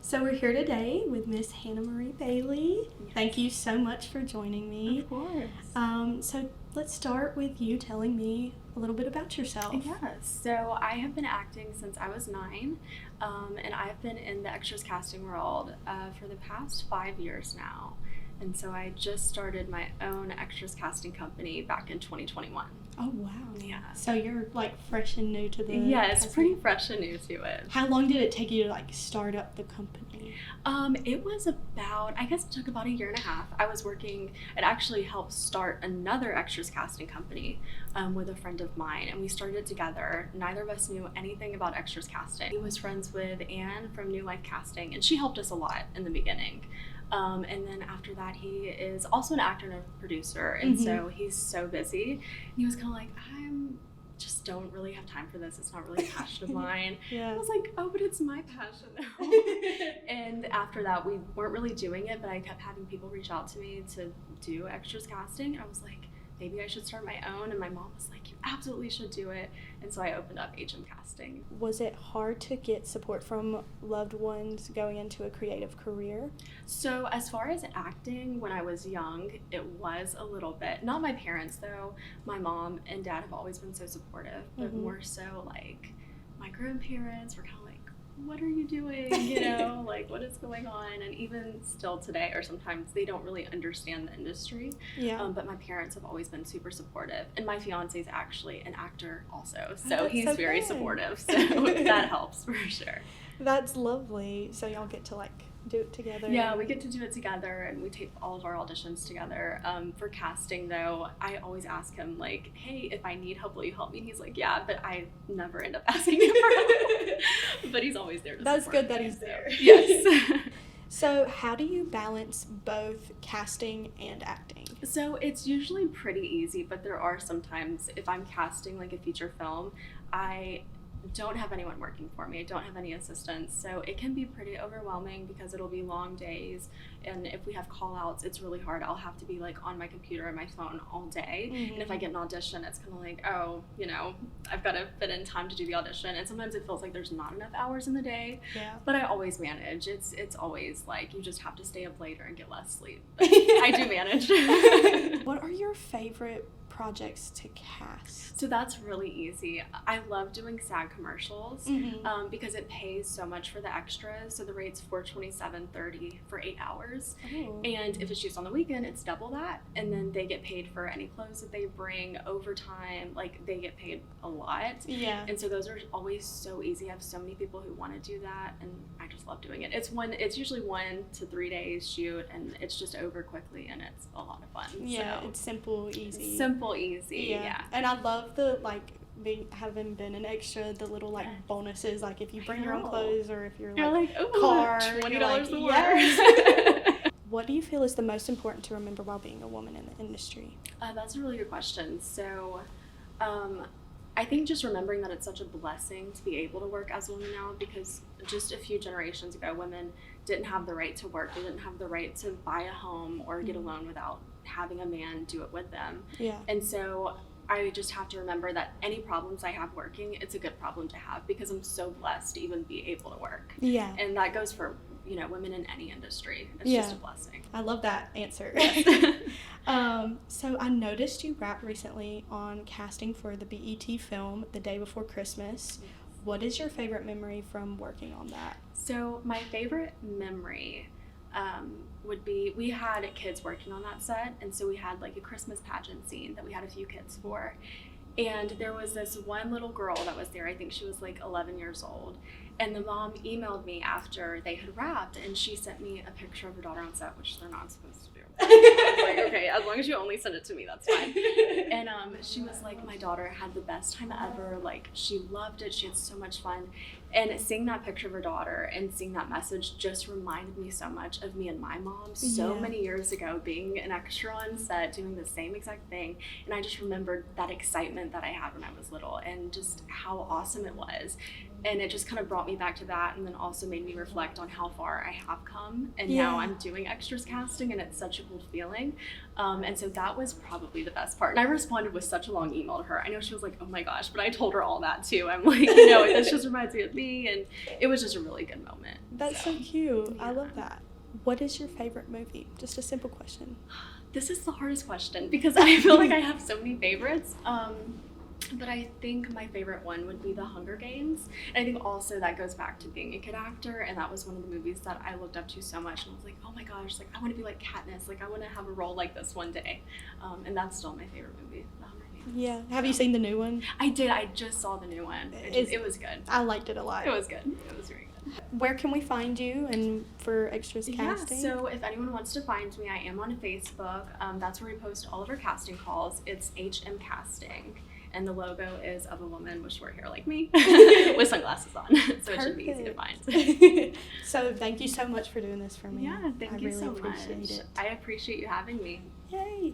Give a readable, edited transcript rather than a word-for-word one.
So we're here today with Miss Hannah Marie Bailey. Yes. Thank you so much for joining me. Of course. So let's start with you telling me a little bit about yourself. Yes. So I have been acting since I was 9, and I've been in the extras casting world for the past 5 years now. And so I just started my own extras casting company back in 2021. Oh, wow. Yeah. So you're like fresh and new to the Yes, casting? pretty fresh and new to it. How long did it take you to like start up the company? It was I guess it took about a year and a half. I was working, it actually helped start another extras casting company with a friend of mine, and we started together. Neither of us knew anything about extras casting. He was friends with Anne from New Life Casting, and she helped us a lot in the beginning. And then after that, he is also an actor and a producer, and so he's so busy. And he was kind of like, just don't really have time for this. It's not really a passion of mine. Yeah. I was like, oh, but it's my passion now. And after that, we weren't really doing it, but I kept having people reach out to me to do extras casting. And I was like, maybe I should start my own. And my mom was like, you absolutely should do it. And so I opened up HM Casting. Was it hard to get support from loved ones going into a creative career? So as far as acting, when I was young, it was a little bit. Not my parents, though. My mom and dad have always been so supportive, but more so like my grandparents were kind of like, what are you doing? You know, like what is going on? And even still today, or sometimes they don't really understand the industry. Yeah. But my parents have always been super supportive. And my fiance is actually an actor also. So that's he's so very good. supportive. So that helps for sure. That's lovely. So y'all get to like do it together. Yeah, we get to do it together, and we tape all of our auditions together. For casting, though, I always ask him, like, hey, if I need help, will you help me? And he's like, yeah, but I never end up asking him for help. But he's always there to That's support good that me, he's so. there. Yes. So how do you balance both casting and acting? So it's usually pretty easy, but there are sometimes, if I'm casting like a feature film, I don't have anyone working for me. I don't have any assistants, so it can be pretty overwhelming because it'll be long days, and if we have call outs, it's really hard. I'll have to be like on my computer and my phone all day, and if I get an audition, it's kind of like, oh, you know, I've got to fit in time to do the audition, and sometimes it feels like there's not enough hours in the day. Yeah. But I always manage. It's always like you just have to stay up later and get less sleep. But I do manage. What are your favorite projects to cast? So that's really easy. I love doing SAG commercials because it pays so much for the extras. So the rate's $427.30 for 8 hours. Oh. And if it's just on the weekend, it's double that. And then they get paid for any clothes that they bring, overtime, like they get paid a lot. Yeah. And so those are always so easy. I have so many people who want to do that, and I just love doing it. It's usually 1 to 3 days shoot, and it's just over quickly, and it's a lot of fun. Yeah, so. it's simple, easy. Simple, easy, yeah. And I love the like having been an extra, the little like bonuses, like if you bring your own clothes or if you're like oh, car, $20 you're more. Yes. What do you feel is the most important to remember while being a woman in the industry? That's a really good question. So, I think just remembering that it's such a blessing to be able to work as a woman now, because just a few generations ago, women didn't have the right to work. They didn't have the right to buy a home or get a loan without having a man do it with them. Yeah. And so I just have to remember that any problems I have working, it's a good problem to have, because I'm so blessed to even be able to work. Yeah. And that goes for, women in any industry. It's just a blessing. I love that answer. So I noticed you rapped recently on casting for the BET film The Day Before Christmas. Yes. What is your favorite memory from working on that? So my favorite memory would be, we had kids working on that set, and so we had like a Christmas pageant scene that we had a few kids for. And there was this one little girl that was there. I think she was like 11 years old. And the mom emailed me after they had wrapped, and she sent me a picture of her daughter on set, which they're not supposed to do. I was like, okay, as long as you only send it to me, that's fine. And she was like, my daughter had the best time ever. Like, she loved it. She had so much fun. And seeing that picture of her daughter and seeing that message just reminded me so much of me and my mom so many years ago, being an extra on set, doing the same exact thing. And I just remembered that excitement that I had when I was little, and just how awesome it was. And it just kind of brought me back to that, and then also made me reflect on how far I have come, and Yeah. now I'm doing extras casting, and it's such a cool feeling. And so that was probably the best part. And I responded with such a long email to her. I know she was like, oh my gosh, but I told her all that too. I'm like, this just reminds me of me, and it was just a really good moment. That's so cute. I yeah. love that. What is your favorite movie? Just a simple question. This is the hardest question because I feel like I have so many favorites. But I think my favorite one would be The Hunger Games. And I think also that goes back to being a kid actor, and that was one of the movies that I looked up to so much, and I was like, oh my gosh, like I want to be like Katniss, like I want to have a role like this one day. And that's still my favorite movie, The Hunger Games. Yeah. Have you seen the new one? I did. I just saw the new one. It was good. I liked it a lot. It was good. It was very good. Where can we find you and for extras casting? Yeah, so if anyone wants to find me, I am on Facebook. That's where we post all of our casting calls. It's HM Casting. And the logo is of a woman with short hair like me with sunglasses on. So it should be easy to find. So thank you so much for doing this for me. Yeah, thank you really so appreciate much. it. I appreciate you having me. Yay.